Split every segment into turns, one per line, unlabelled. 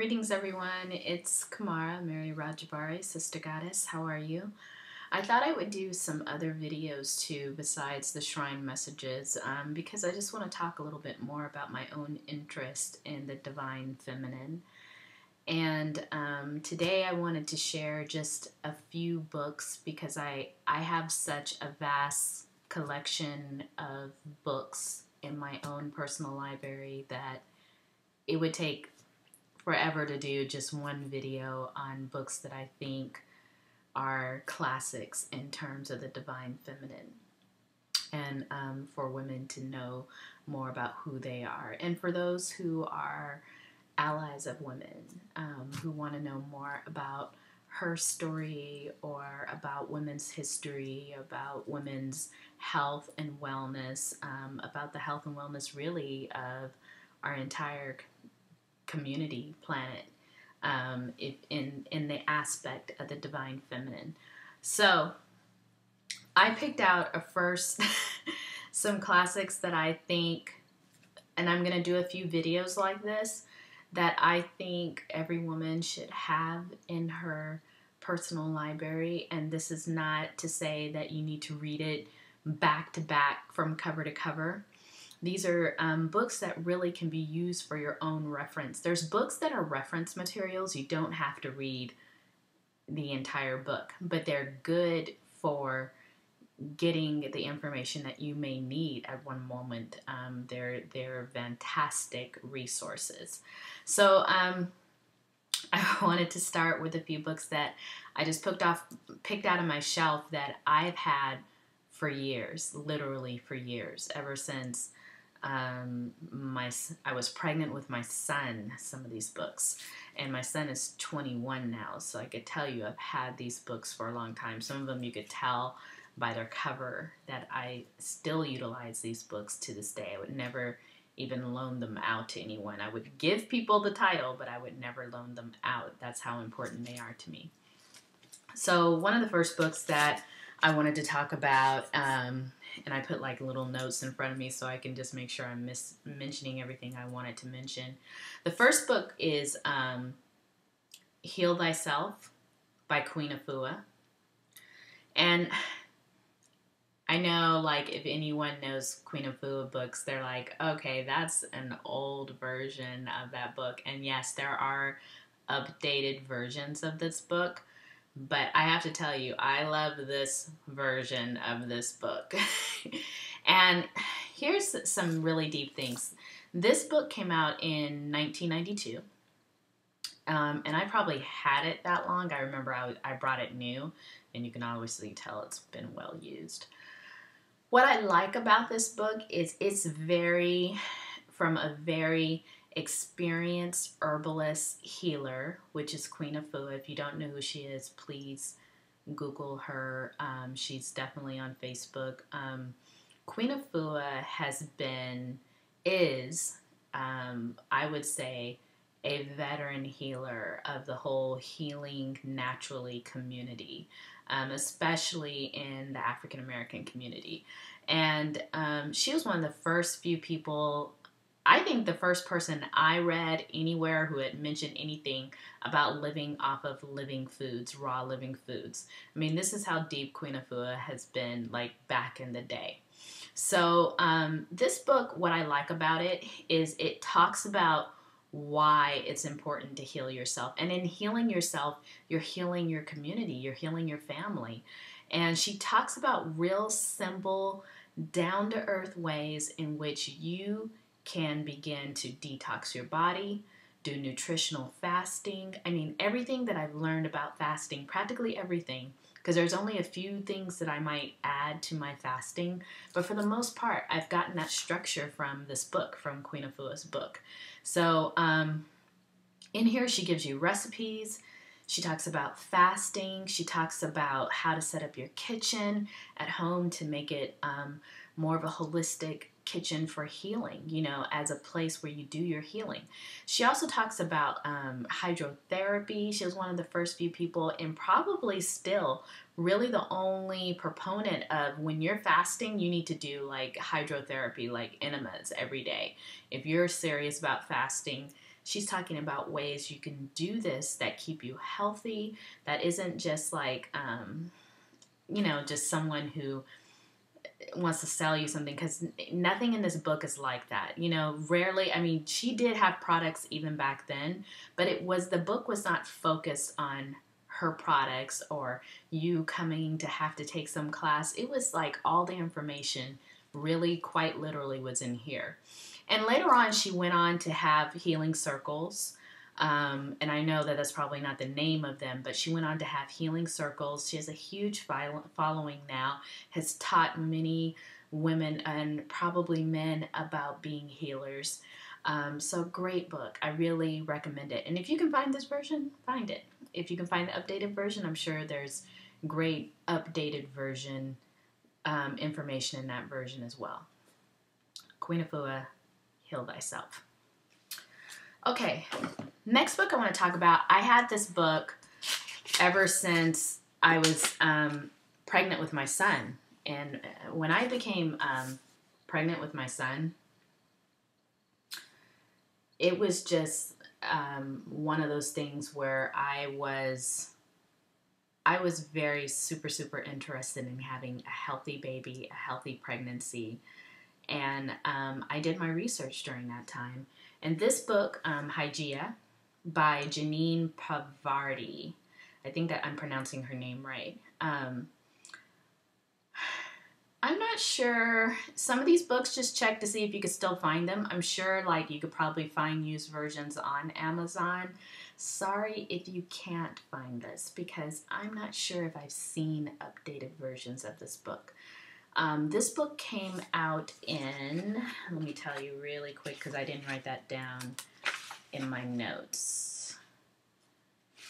Greetings, everyone. It's Camara, Mary Rajabari, SistahGoddess. How are you? I thought I would do some other videos too besides the shrine messages because I just want to talk a little bit more about my own interest in the divine feminine. And today I wanted to share just a few books because I have such a vast collection of books in my own personal library that it would take forever to do just one video on books that I think are classics in terms of the divine feminine, and for women to know more about who they are, and for those who are allies of women who want to know more about her story or about women's history, about women's health and wellness, about the health and wellness really of our entire community, planet, in the aspect of the divine feminine. So I picked out some classics that I think, and I'm going to do a few videos like this, that I think every woman should have in her personal library. And this is not to say that you need to read it back to back from cover to cover. These are books that really can be used for your own reference. There's books that are reference materials. You don't have to read the entire book, but they're good for getting the information that you may need at one moment. They're fantastic resources. So I wanted to start with a few books that I just picked out of my shelf that I've had for years, literally for years, ever since I was pregnant with my son. Some of these books, and my son is 21 now, so I could tell you I've had these books for a long time. Some of them you could tell by their cover that I still utilize these books to this day. I would never even loan them out to anyone. I would give people the title, but I would never loan them out. That's how important they are to me. So one of the first books that I wanted to talk about, and I put like little notes in front of me so I can just make sure I'm mentioning everything I wanted to mention. The first book is Heal Thyself by Queen Afua. And I know, like, if anyone knows Queen Afua books, they're like, okay, that's an old version of that book. And yes, there are updated versions of this book. But I have to tell you, I love this version of this book. And here's some really deep things. This book came out in 1992. And I probably had it that long. I remember I brought it new. And you can obviously tell it's been well used. What I like about this book is it's from a very experienced herbalist healer, which is Queen Afua. If you don't know who she is, please Google her. She's definitely on Facebook. Queen Afua is, I would say, a veteran healer of the whole healing naturally community, especially in the African American community. And she was one of the first few people, I think the first person I read anywhere who had mentioned anything about living off of living foods, raw living foods. I mean, this is how deep Queen Afua has been, like, back in the day. So this book, what I like about it is it talks about why it's important to heal yourself. And in healing yourself, you're healing your community, you're healing your family. And she talks about real simple, down-to-earth ways in which you can begin to detox your body, do nutritional fasting. I mean, everything that I've learned about fasting, practically everything, because there's only a few things that I might add to my fasting, but for the most part, I've gotten that structure from this book, from Queen Afua's book. So in here, she gives you recipes. She talks about fasting. She talks about how to set up your kitchen at home to make it more of a holistic kitchen for healing, as a place where you do your healing. She also talks about hydrotherapy. She was one of the first few people, and probably still really the only proponent of, when you're fasting, you need to do like hydrotherapy, like enemas every day. If you're serious about fasting, she's talking about ways you can do this that keep you healthy, that isn't just like, just someone who wants to sell you something, because nothing in this book is like that. Rarely, I mean, she did have products even back then, but the book was not focused on her products or you coming to have to take some class. It was like all the information really quite literally was in here. And later on, she went on to have healing circles. And I know that that's probably not the name of them, but she went on to have healing circles. She has a huge following now, has taught many women and probably men about being healers. So great book. I really recommend it. And if you can find this version, find it. If you can find the updated version, I'm sure there's great updated version information in that version as well. Queen Afua, Heal Thyself. Okay, next book I want to talk about. I had this book ever since I was pregnant with my son. And when I became pregnant with my son, it was just one of those things where I was very super interested in having a healthy baby, a healthy pregnancy. And I did my research during that time. And this book, Hygieia, by Jeannine Parvati, I think that I'm pronouncing her name right. I'm not sure. Some of these books, just check to see if you could still find them. I'm sure like you could probably find used versions on Amazon. Sorry if you can't find this, because I'm not sure if I've seen updated versions of this book. This book came out in, let me tell you really quick because I didn't write that down in my notes,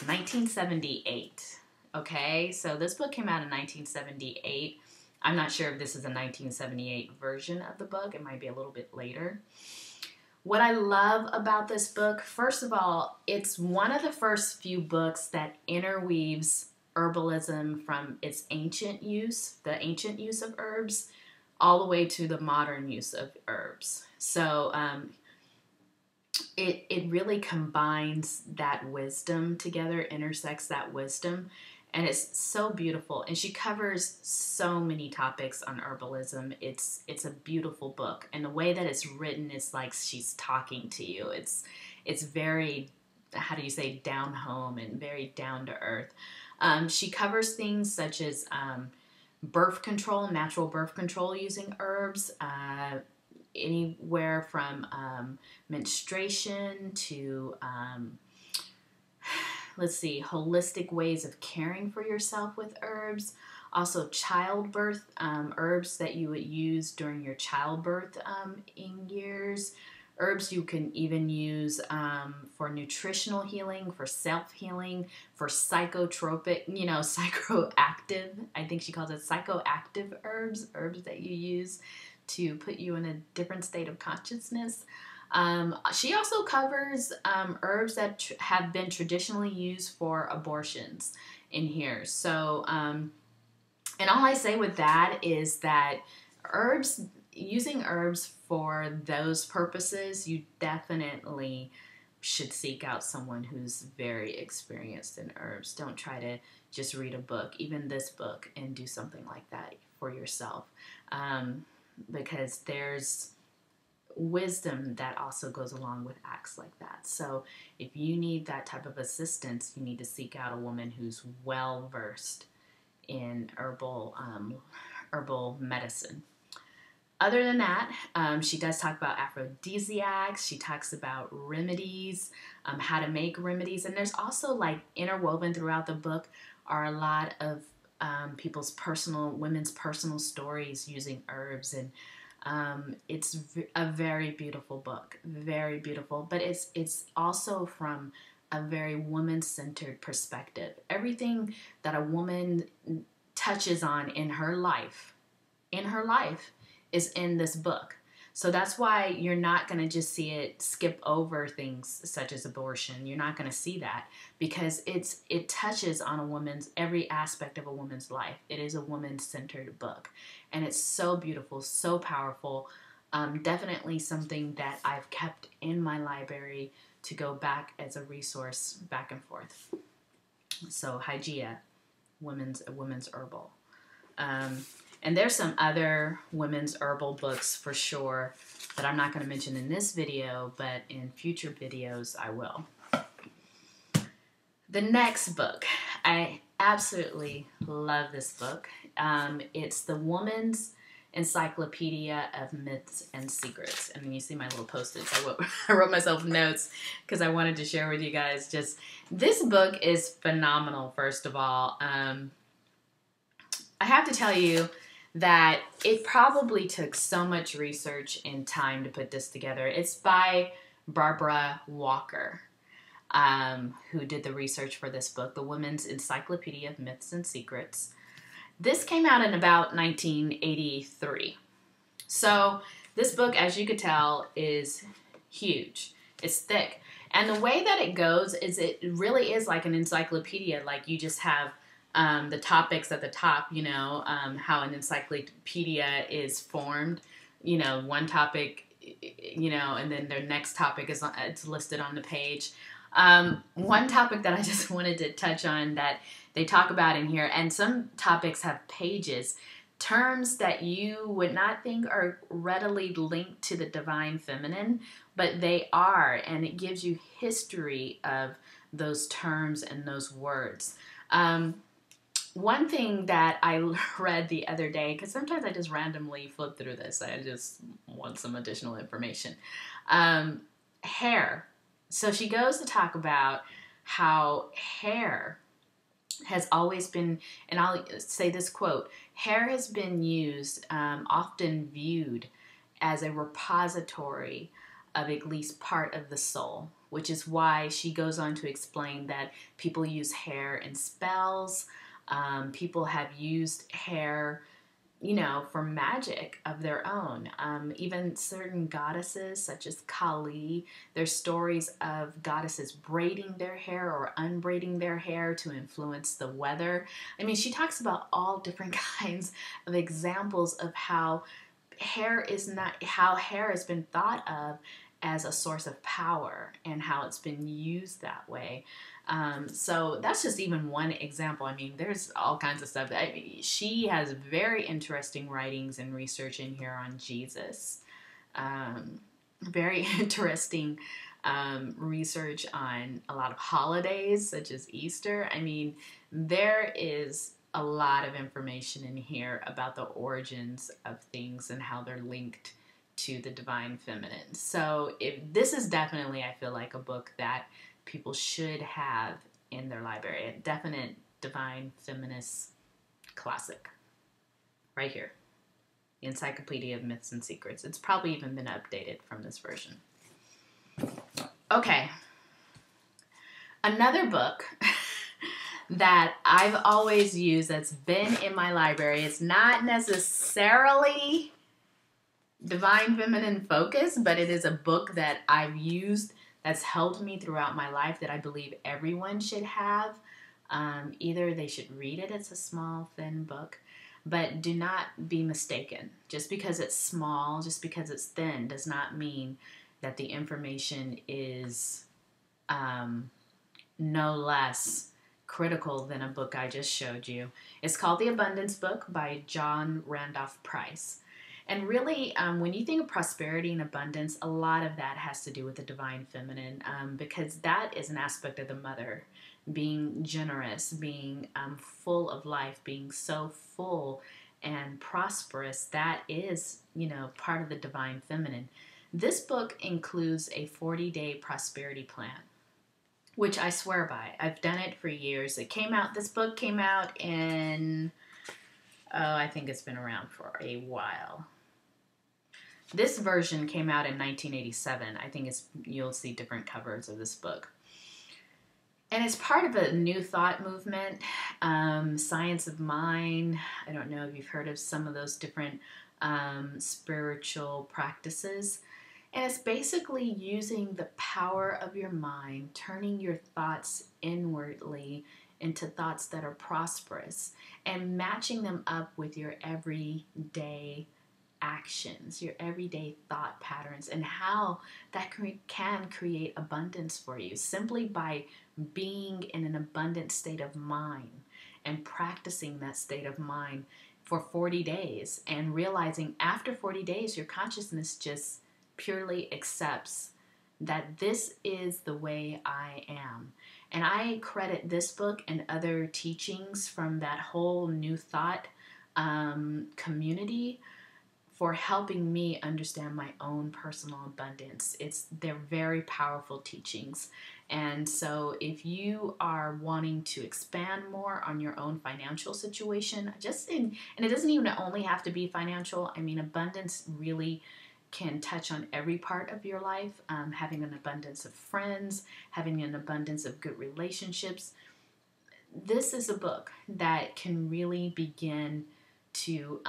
1978. Okay, so this book came out in 1978. I'm not sure if this is a 1978 version of the book. It might be a little bit later. What I love about this book, first of all, it's one of the first few books that interweaves herbalism from its ancient use, the ancient use of herbs, all the way to the modern use of herbs. So it really combines that wisdom together, intersects that wisdom, and it's so beautiful. And she covers so many topics on herbalism. It's a beautiful book, and the way that it's written is like she's talking to you. It's very, how do you say, down home and very down to earth. She covers things such as birth control, natural birth control using herbs, anywhere from menstruation to, holistic ways of caring for yourself with herbs. Also childbirth, herbs that you would use during your childbirth in years. Herbs you can even use for nutritional healing, for self-healing, for psychotropic, psychoactive, I think she calls it psychoactive herbs that you use to put you in a different state of consciousness. She also covers herbs that have been traditionally used for abortions in here. So, and all I say with that is that using herbs for those purposes, you definitely should seek out someone who's very experienced in herbs. Don't try to just read a book, even this book, and do something like that for yourself. Because there's wisdom that also goes along with acts like that. So if you need that type of assistance, you need to seek out a woman who's well versed in herbal medicine. Other than that, she does talk about aphrodisiacs. She talks about remedies, how to make remedies. And there's also like interwoven throughout the book are a lot of women's personal stories using herbs. And it's a very beautiful book, very beautiful. But it's also from a very woman-centered perspective. Everything that a woman touches on in her life is in this book. So that's why you're not going to just see it skip over things such as abortion. You're not going to see that because it touches on every aspect of a woman's life. It is a woman-centered book, and it's so beautiful, so powerful. Definitely something that I've kept in my library to go back as a resource back and forth. So Hygieia, women's herbal. And there's some other women's herbal books for sure that I'm not going to mention in this video, but in future videos I will. The next book, I absolutely love this book. It's the Woman's Encyclopedia of Myths and Secrets. And then you see my little post-its. I wrote myself notes because I wanted to share with you guys. Just this book is phenomenal, first of all. I have to tell you that it probably took so much research and time to put this together. It's by Barbara Walker, who did the research for this book, The Women's Encyclopedia of Myths and Secrets. This came out in about 1983. So this book, as you could tell, is huge. It's thick. And the way that it goes is it really is like an encyclopedia. Like you just have the topics at the top, you know, how an encyclopedia is formed. You know, one topic, you know, and then their next topic is it's listed on the page. One topic that I just wanted to touch on that they talk about in here, and some topics have pages, terms that you would not think are readily linked to the divine feminine, but they are, and it gives you history of those terms and those words. One thing that I read the other day, because sometimes I just randomly flip through this, I just want some additional information. Hair. So she goes to talk about how hair has always been, and I'll say this quote, hair has been used, often viewed as a repository of at least part of the soul, which is why she goes on to explain that people use hair in spells. People have used hair, you know, for magic of their own. Even certain goddesses, such as Kali, there's stories of goddesses braiding their hair or unbraiding their hair to influence the weather. I mean, she talks about all different kinds of examples of how hair has been thought of as a source of power and how it's been used that way. So that's just even one example. I mean, there's all kinds of stuff. She has very interesting writings and research in here on Jesus. Very interesting research on a lot of holidays, such as Easter. I mean, there is a lot of information in here about the origins of things and how they're linked to the divine feminine. So this is definitely, I feel like, a book that people should have in their library. A definite divine feminist classic. Right here. The Encyclopedia of Myths and Secrets. It's probably even been updated from this version. Okay. Another book that I've always used that's been in my library. It's not necessarily divine feminine focus, but it is a book that I've used that's helped me throughout my life that I believe everyone should have. Either they should read it, it's a small, thin book, but do not be mistaken. Just because it's small, just because it's thin, does not mean that the information is no less critical than a book I just showed you. It's called The Abundance Book by John Randolph Price. And really, when you think of prosperity and abundance, a lot of that has to do with the divine feminine, because that is an aspect of the mother, being generous, being full of life, being so full and prosperous. That is, you know, part of the divine feminine. This book includes a 40-day prosperity plan, which I swear by. I've done it for years. This book came out in, I think it's been around for a while. This version came out in 1987. I think you'll see different covers of this book. And it's part of a new thought movement, science of mind. I don't know if you've heard of some of those different spiritual practices. And it's basically using the power of your mind, turning your thoughts inwardly into thoughts that are prosperous and matching them up with your everyday actions, your everyday thought patterns, and how that can create abundance for you simply by being in an abundant state of mind and practicing that state of mind for 40 days and realizing after 40 days your consciousness just purely accepts that this is the way I am. And I credit this book and other teachings from that whole New Thought community for helping me understand my own personal abundance. They're very powerful teachings. And so if you are wanting to expand more on your own financial situation, and it doesn't even only have to be financial. I mean, abundance really can touch on every part of your life. Having an abundance of friends, having an abundance of good relationships. This is a book that can really begin to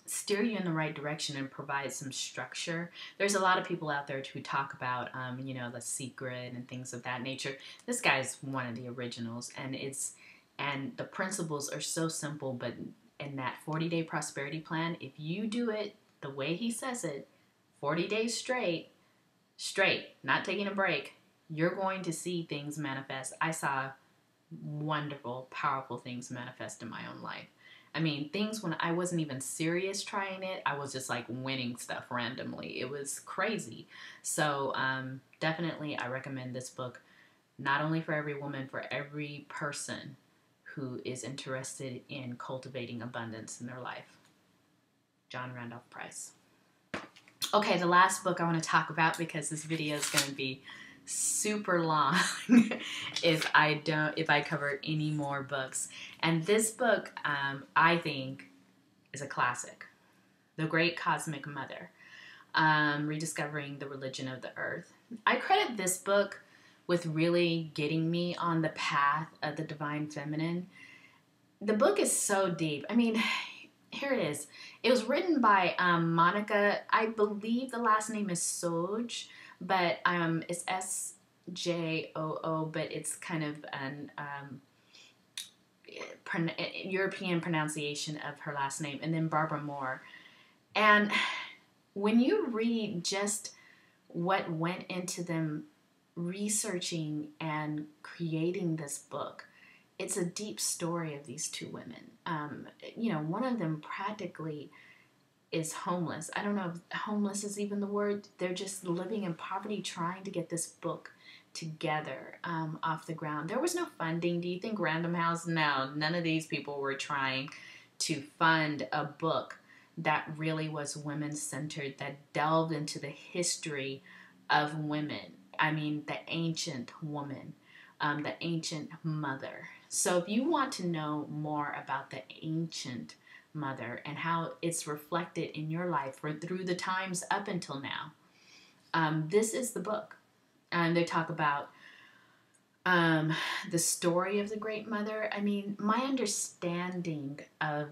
steer you in the right direction and provide some structure. There's a lot of people out there who talk about, The Secret and things of that nature. This guy's one of the originals, and the principles are so simple, but in that 40-day prosperity plan, if you do it the way he says it, 40 days straight, not taking a break, you're going to see things manifest. I saw wonderful, powerful things manifest in my own life. I mean, things when I wasn't even serious trying it, I was just like winning stuff randomly. It was crazy. So definitely I recommend this book, not only for every woman, for every person who is interested in cultivating abundance in their life. John Randolph Price. Okay, the last book I want to talk about, because this video is going to be super long if I cover any more books. And this book, I think, is a classic. The Great Cosmic Mother, Rediscovering the Religion of the Earth. I credit this book with really getting me on the path of the Divine Feminine. The book is so deep. I mean, here it is. It was written by Monica. I believe the last name is Sjoo, but it's Sjoo, but it's kind of an European pronunciation of her last name, and then Barbara Moore. And when you read just what went into them researching and creating this book, it's a deep story of these two women. One of them practically is homeless. I don't know if homeless is even the word. They're just living in poverty, trying to get this book together off the ground. There was no funding. Do you think Random House? No, none of these people were trying to fund a book that really was women-centered, that delved into the history of women. I mean, the ancient woman, the ancient mother. So if you want to know more about the ancient mother and how it's reflected in your life through the times up until now, this is the book. And they talk about the story of the Great Mother. I mean, my understanding of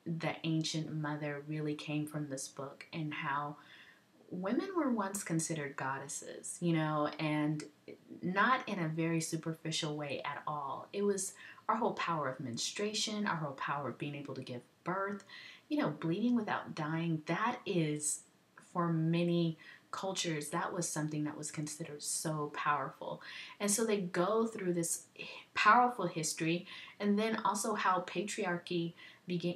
the ancient mother really came from this book, and how women were once considered goddesses, and not in a very superficial way at all. It was our whole power of menstruation, our whole power of being able to give birth, bleeding without dying. That is, for many cultures, that was something that was considered so powerful. And so they go through this powerful history, and then also how patriarchy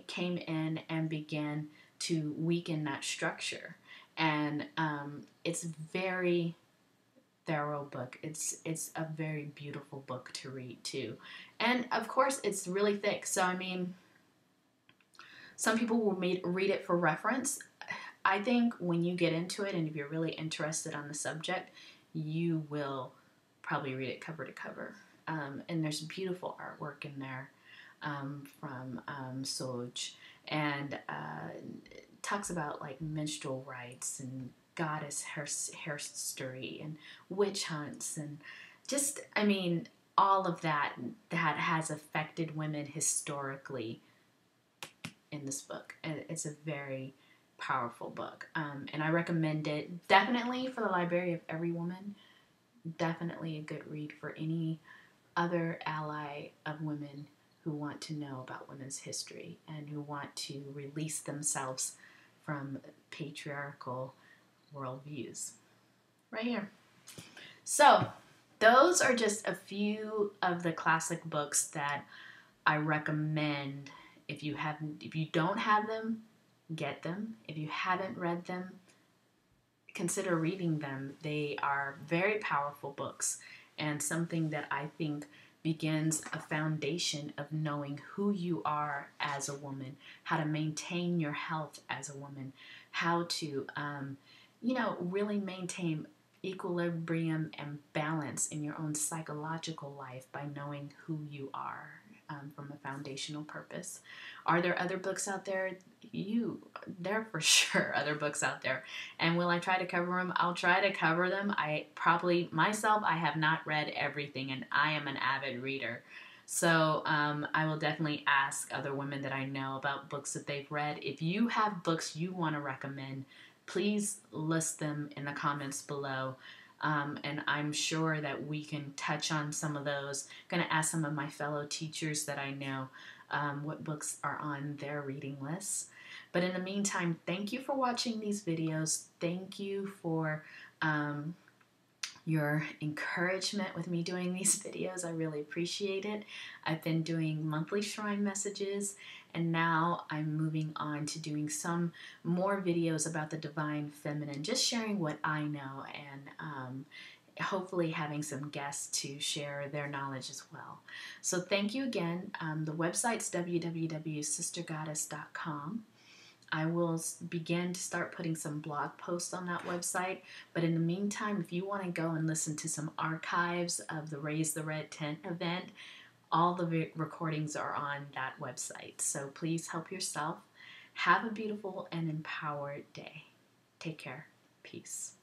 came in and began to weaken that structure. And it's very thorough book. It's a very beautiful book to read too. And of course it's really thick. So I mean, some people will read it for reference. I think when you get into it, and if you're really interested on the subject, you will probably read it cover to cover. And there's beautiful artwork in there from Sjoo, and talks about like menstrual rights and goddess history and witch hunts, and just, I mean, all of that has affected women historically in this book. It's a very powerful book, and I recommend it definitely for the library of every woman. Definitely a good read for any other ally of women who want to know about women's history and who want to release themselves from patriarchal worldviews. Right here. So, those are just a few of the classic books that I recommend. If you don't have them, get them. If you haven't read them, consider reading them. They are very powerful books and something that I think begins a foundation of knowing who you are as a woman, how to maintain your health as a woman, how to, really maintain equilibrium and balance in your own psychological life by knowing who you are from a foundational purpose. Are there other books out there? There are for sure other books out there. And will I try to cover them? I'll try to cover them. I have not read everything, and I am an avid reader. So I will definitely ask other women that I know about books that they've read. If you have books you want to recommend, please list them in the comments below. And I'm sure that we can touch on some of those. I'm going to ask some of my fellow teachers that I know what books are on their reading lists. But in the meantime, thank you for watching these videos. Thank you for your encouragement with me doing these videos. I really appreciate it. I've been doing monthly shrine messages, and now I'm moving on to doing some more videos about the divine feminine, just sharing what I know, and hopefully having some guests to share their knowledge as well. So thank you again. The website's www.SistahGoddess.com. I will begin to start putting some blog posts on that website. But in the meantime, if you want to go and listen to some archives of the Raise the Red Tent event, all the recordings are on that website. So please help yourself. Have a beautiful and empowered day. Take care. Peace.